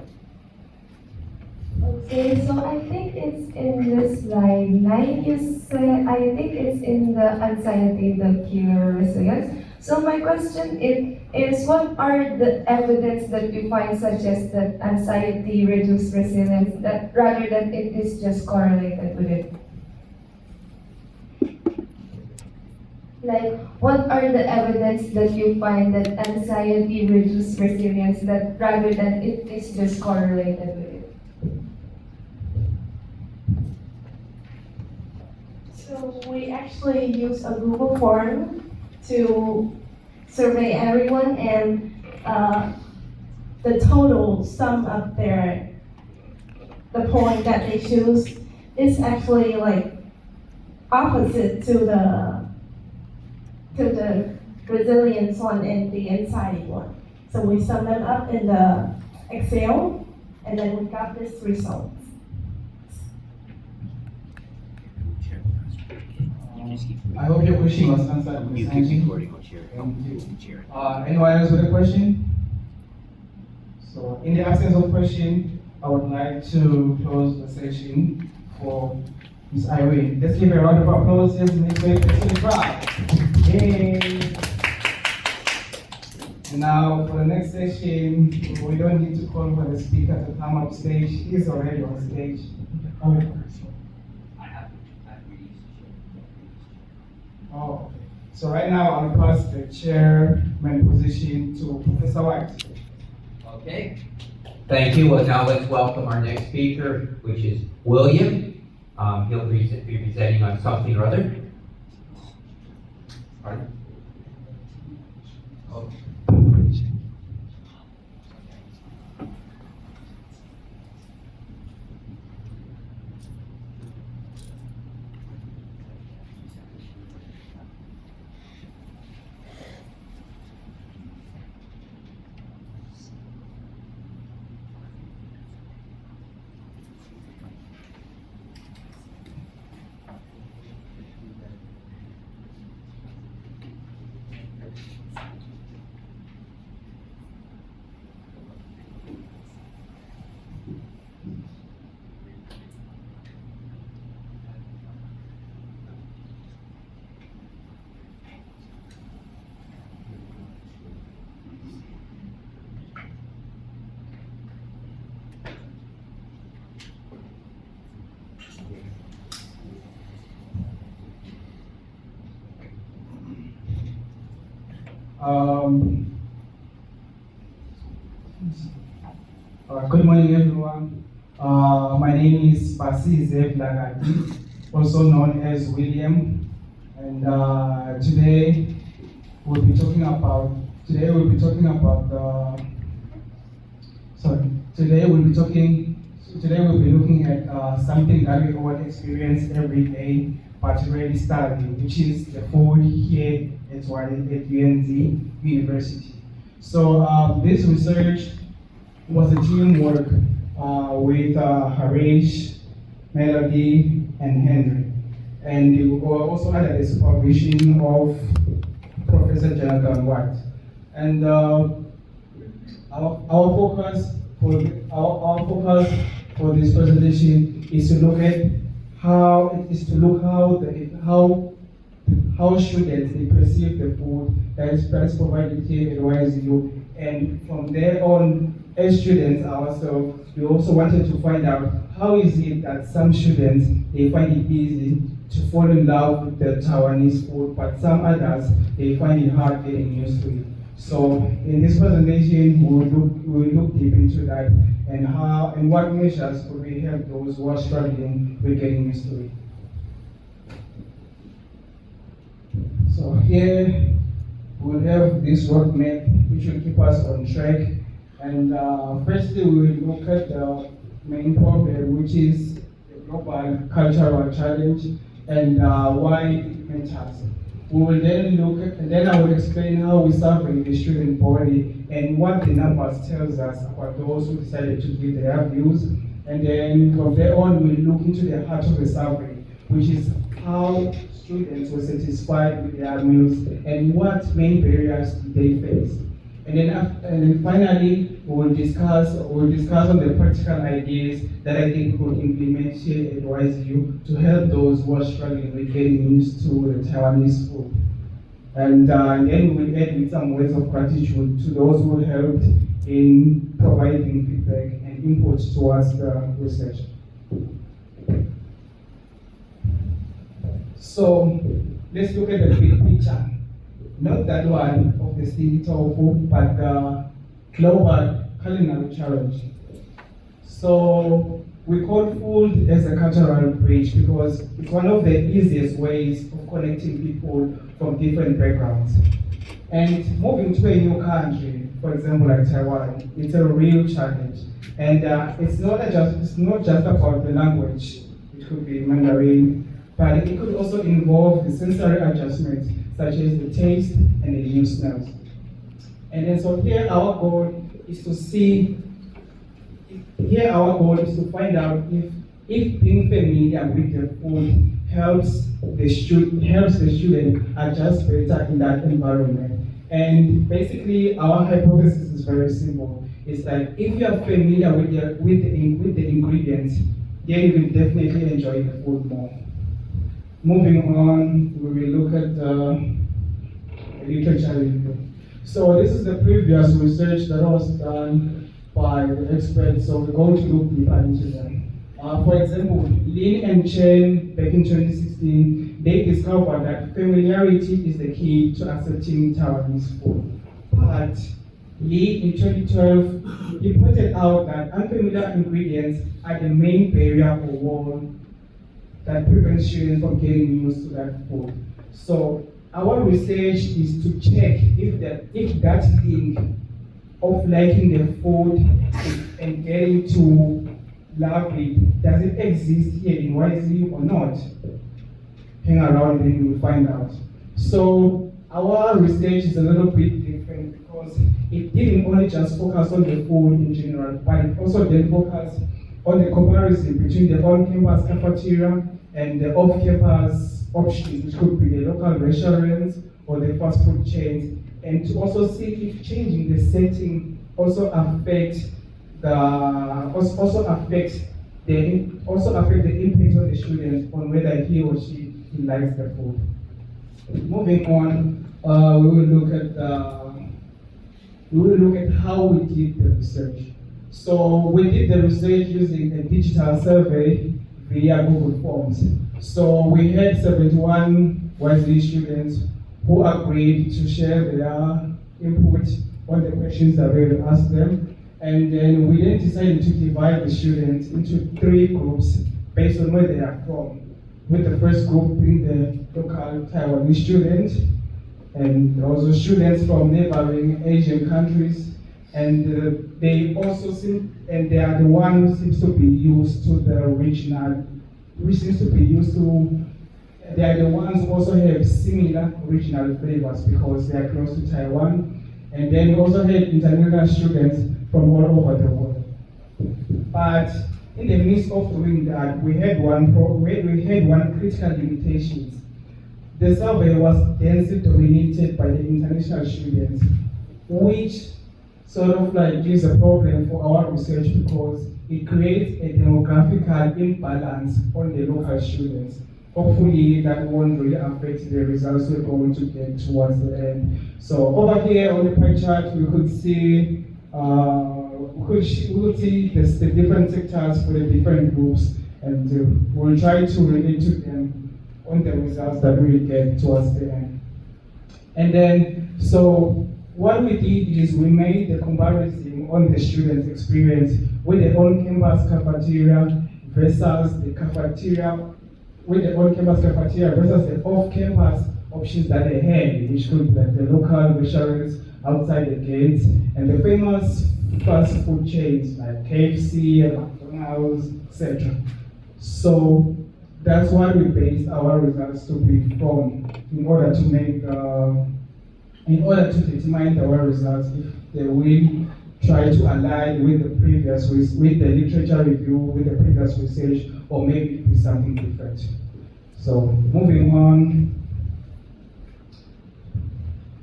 Okay, so I think it's in this slide 9, you said, I think it's in the anxiety, the cure resilience. So my question is what are the evidence that you find suggests that anxiety reduces resilience, that rather than it is just correlated with it? Like, what are the evidence that you find that anxiety reduces resilience, that rather than it is just correlated with it? So we actually use a Google form to survey everyone, and the total sum of the point that they choose is actually like opposite to the resilience one and the anxiety one. So we sum them up in the Excel, and then we got this result. I hope your question was answered. You Thank keep you. recording, I'll share it. Thank you. Share it. Anyone else with a question? So, in the absence of question, I would like to close the session for Ms. Irene. Let's give her a round of applause. Yes, Ms. Irene. Yay! And now, for the next session, we don't need to call for the speaker to come up stage. He's already on stage. Oh, so right now I'll pass the chairman position to Professor White. Okay. Thank you. Well, now let's welcome our next speaker, which is William. He'll be presenting on something or other. Pardon? Oh. Good morning, everyone. My name is Basi Zev Lagati, also known as William, and today we'll be talking about Today we'll be looking at something that we all experience every day, but rarely study, which is the food here at UNZ University. So this research was a teamwork with Harish, Melody, and Henry. And we were also under the supervision of Professor Jonathan White. And our focus for this presentation is to look at how students they perceive the food that is provided here at YSU, and from there on, as students ourselves, we also wanted to find out how is it that some students they find it easy to fall in love with the Taiwanese food, but some others they find it hard getting used to it. So in this presentation, we'll look deep into that and what measures could we help those who are struggling with getting used to it. So here we'll have this roadmap which will keep us on track. And firstly, we will look at the main problem, which is the global cultural challenge and why it matters. We will then look at, and then I will explain how we survey the student body and what the numbers tells us about those who decided to give their views. And then from there on, we'll look into the heart of the survey, which is how students were satisfied with their meals and what main barriers they face. And then finally, we will discuss on the practical ideas that I think we could implement here at YSU to help those who are struggling with getting used to the Taiwanese food. And then we will add with some words of gratitude to those who helped in providing feedback and input towards the research. So let's look at the big picture. Not that one of the steamed tofu, but the global culinary challenge. So we call food as a cultural bridge because it's one of the easiest ways of connecting people from different backgrounds. And moving to a new country, for example like Taiwan, it's a real challenge. And it's not just about the language, it could be Mandarin, but it could also involve the sensory adjustments, such as the taste and the new smells. And then so here our goal is to find out if being familiar with the food helps the student adjust better in that environment. And basically, our hypothesis is very simple. It's that if you are familiar with the ingredients, then you will definitely enjoy the food more. Moving on, we will look at the literature review. So this is the previous research that was done by the experts, so we're going to look deeper into them. For example, Lin and Chen, back in 2016, they discovered that familiarity is the key to accepting Taiwanese food. But Lee, in 2012, he pointed out that unfamiliar ingredients are the main barrier or wall that prevents students from getting used to that food. So our research is to check if that link of liking the food and getting to love it, does it exist here in YZ or not? Hang around and you will find out. So our research is a little bit different because it didn't only just focus on the food in general, but it also then focused on the comparison between the on-campus cafeteria and the off-campus options, which could be the local restaurants or the fast food chains, and to also see if changing the setting also affect the impact on the student on whether he or she likes the food. Moving on, we will look at how we did the research. So we did the research using a digital survey via Google Forms. So we had 71 YZ students who agreed to share their input on the questions that we will ask them. And then we then decided to divide the students into 3 groups based on where they are from. With the first group being the local Taiwanese students, and also students from neighboring Asian countries, and they are the one who seems to be used to the regional, they are the ones who also have similar regional flavors because they are close to Taiwan. And then we also had international students from all over the world. But in the midst of doing that, we had one critical limitation. The survey was densely dominated by the international students, which sort of like gives a problem for our research because it creates a demographical imbalance on the local students. Hopefully that won't really affect the results we're going to get towards the end. So over here on the pie chart, we could see the different sectors for the different groups, and we'll try to relate to them on the results that we get towards the end. And then, so what we did is we made the comparison on the students' experience with the on-campus cafeteria versus the cafeteria, with the on-campus cafeteria versus the off-campus options that they had, which could be like the local restaurants outside the gates and the famous fast food chains like KFC and McDonald's, etc. So that's what we based our results to be from in order to determine our results if they will try to align with the literature review, with the previous research, or maybe it be something different. So moving on,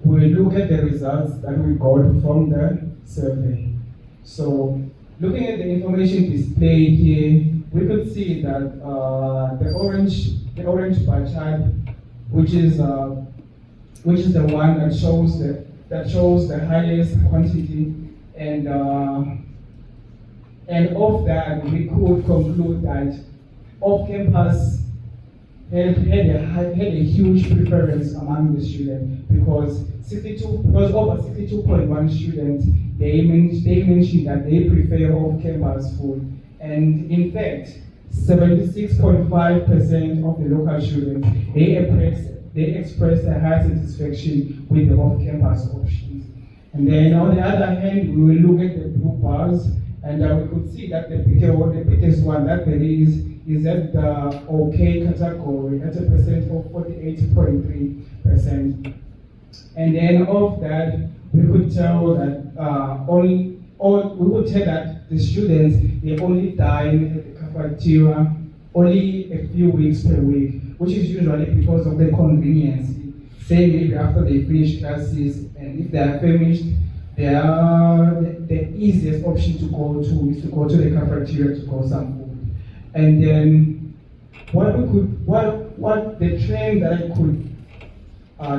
we'll look at the results that we got from the survey. So looking at the information displayed here, we could see that the orange bar chart, which is the one that shows the highest quantity, and of that we could conclude that off-campus had a huge preference among the students because over 62.1 students they mentioned that they prefer off-campus food, and in fact 76.5% of the local students they expressed a high satisfaction with the off-campus options. And then on the other hand, we will look at the blue bars, and we could see that the biggest one that there is at the OK category at a percent of 48.3%. And then of that, we could tell that the students they only dine at the cafeteria only a few weeks per week, which is usually because of the convenience. Say maybe after they finish classes, and if they are finished, the easiest option to go to is to go to the cafeteria to go some food. And then what the trend that I could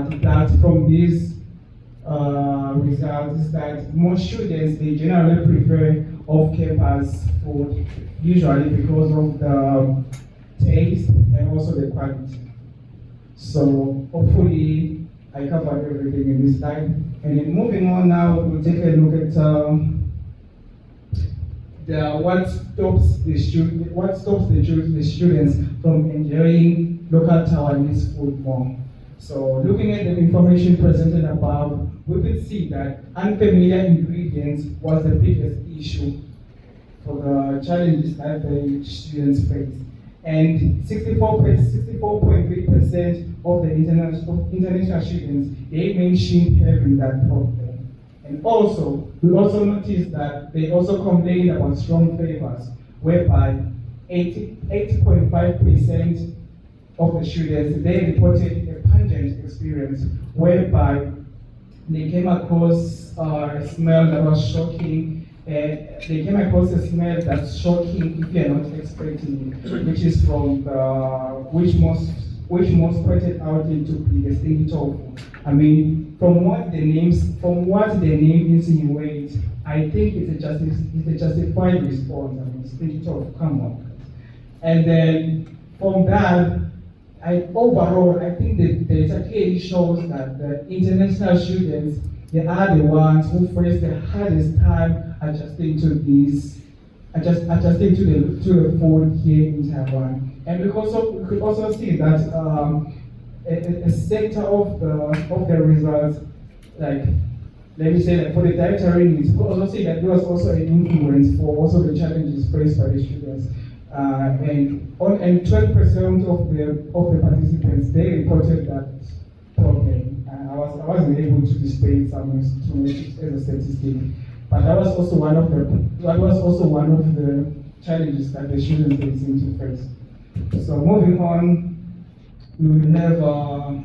deduct from these results is that most students, they generally prefer off-campus food, usually because of the taste and also the quality. So hopefully I covered everything in this slide. And then moving on now, we'll take a look at what stops the students from enjoying local Taiwanese food more. So looking at the information presented above, we could see that unfamiliar ingredients was the biggest issue for the challenges that the students face. And 64.3% of the international students, they mentioned having that problem. And also, we also noticed that they also complained about strong flavors, whereby 80.5% of the students, they reported a pungent experience, whereby they came across a smell that was shocking. They came across a smell that's shocking if you're not expecting it, which is from which most pointed out into be the stinky tofu. I mean, from what the name insinuates, I think it's a justified response. I mean, stinky tofu, come on. And then from that, overall, I think the data clearly shows that the international students, they are the ones who face the hardest time adjusting to the food here in Taiwan. And we could also see that a sector of the results, like let me say that for the dietary needs, we could also see that there was also an influence for also the challenges faced by the students. And 12% of the participants, they reported that problem. I wasn't able to display it somewhere as a statistic, but that was also one of the challenges that the students they seem to face. So moving on, we will have the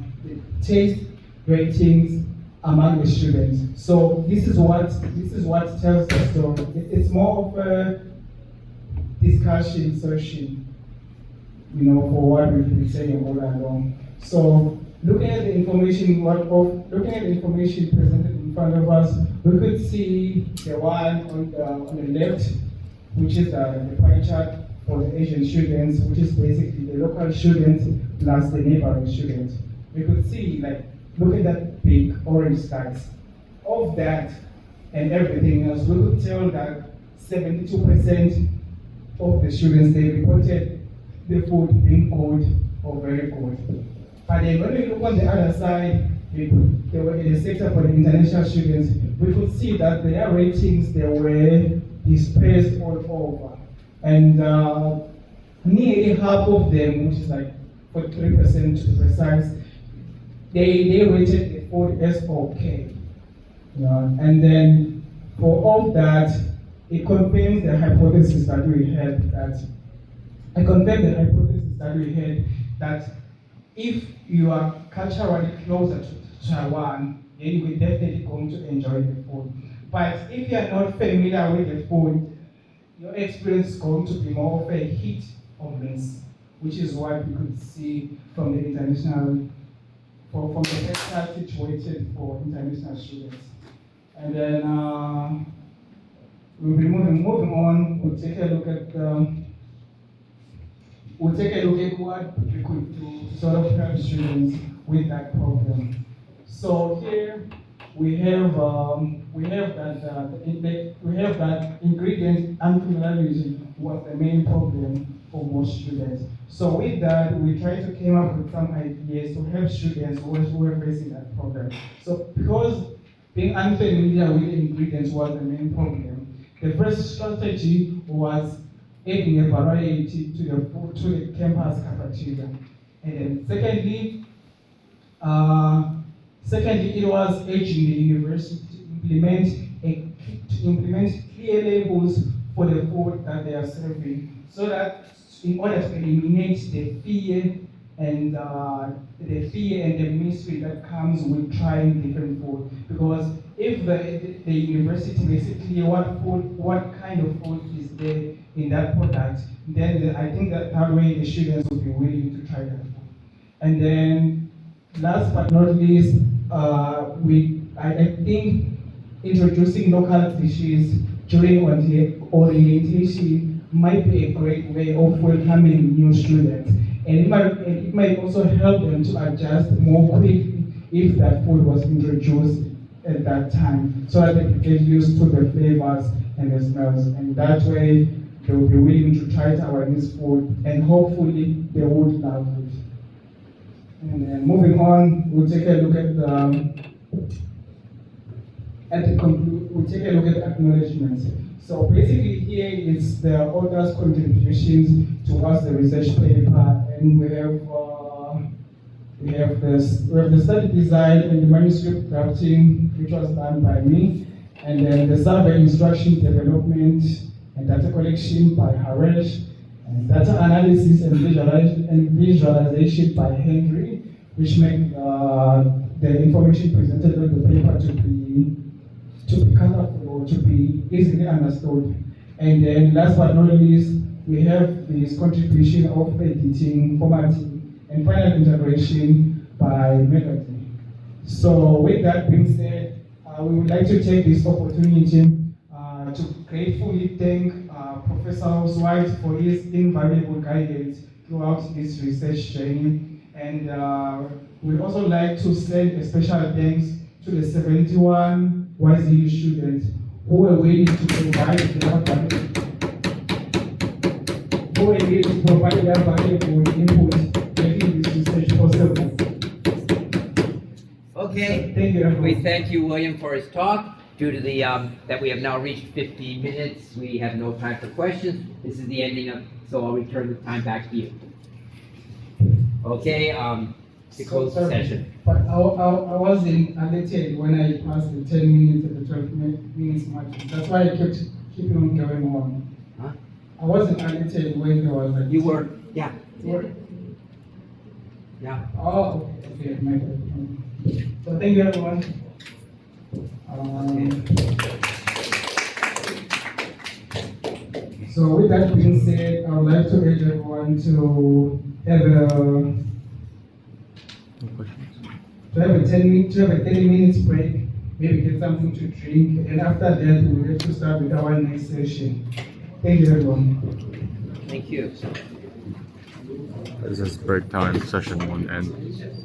taste ratings among the students. So this is what tells the story. It's more of a discussion session, for what we've been saying all along. So looking at the information presented in front of us, we could see the one on the left, which is the pie chart for the Asian students, which is basically the local students plus the neighboring students. We could see, look at that big orange stacks. Of that and everything else, we could tell that 72% of the students, they reported the food being good or very good. But then when we look on the other side, they were in the sector for the international students, we could see that their ratings, they were dispersed all over. And nearly half of them, which is like 43% to be precise, they rated the food as okay. And then for all that, it confirms the hypothesis that we had that if you are culturally closer to Taiwan, then you will definitely going to enjoy the food. But if you are not familiar with the food, your experience is going to be more of a hit or miss, which is what we could see from the international, from the sector situated for international students. And then we'll be moving on. We'll take a look at what we could do to sort of help students with that problem. So here we have that ingredient unfamiliarity was the main problem for most students. So with that, we try to come up with some ideas to help students who were facing that problem. So because being unfamiliar with the ingredients was the main problem, the first strategy was adding a variety to the food, to the campus cafeteria. And then secondly, it was urging the university to implement clear labels for the food that they are serving, so that in order to eliminate the fear and the fear and the mystery that comes with trying different food. Because if the university makes it clear what kind of food is there in that product, then I think that way the students will be willing to try that food. And then, last but not least, I think introducing local dishes during orientation might be a great way of welcoming new students. And it might also help them to adjust more quickly if that food was introduced at that time, so that they can get used to the flavors and the smells. And that way, they will be willing to try Taiwanese food, and hopefully they would love it. And then moving on, we'll take a look at we'll take a look at acknowledgements. So basically here is the author's contributions towards the research paper, and we have the study design and the manuscript drafting, which was done by me, and then the survey instruction development and data collection by Haresh, and data analysis and visualization by Henry, which make the information presented on the paper to be colorful or to be easily understood. And then last but not least, we have this contribution of editing, formatting, and final integration by Melody. So with that being said, we would like to take this opportunity to gratefully thank Professor White for his invaluable guidance throughout this research journey. And we'd also like to send a special thanks to the 71 YZU students who were willing to provide their valuable input, making this research possible. Okay. Thank you, everyone. We thank you, William, for his talk. Due to the that we have now reached 15 minutes, we have no time for questions. This is the ending of, so I'll return the time back to you. Okay, to close the session. But I wasn't alerted when I passed the 10 minutes and the 12 minutes mark. That's why I kept keeping on going on. Huh? I wasn't alerted when there was like. You were, yeah. Yeah. Oh, okay. So thank you, everyone. So with that being said, I would like to urge everyone to have a 30 minutes break, maybe get something to drink, and after that we'll have to start with our next session. Thank you, everyone. Thank you. This is break time, session 1 end.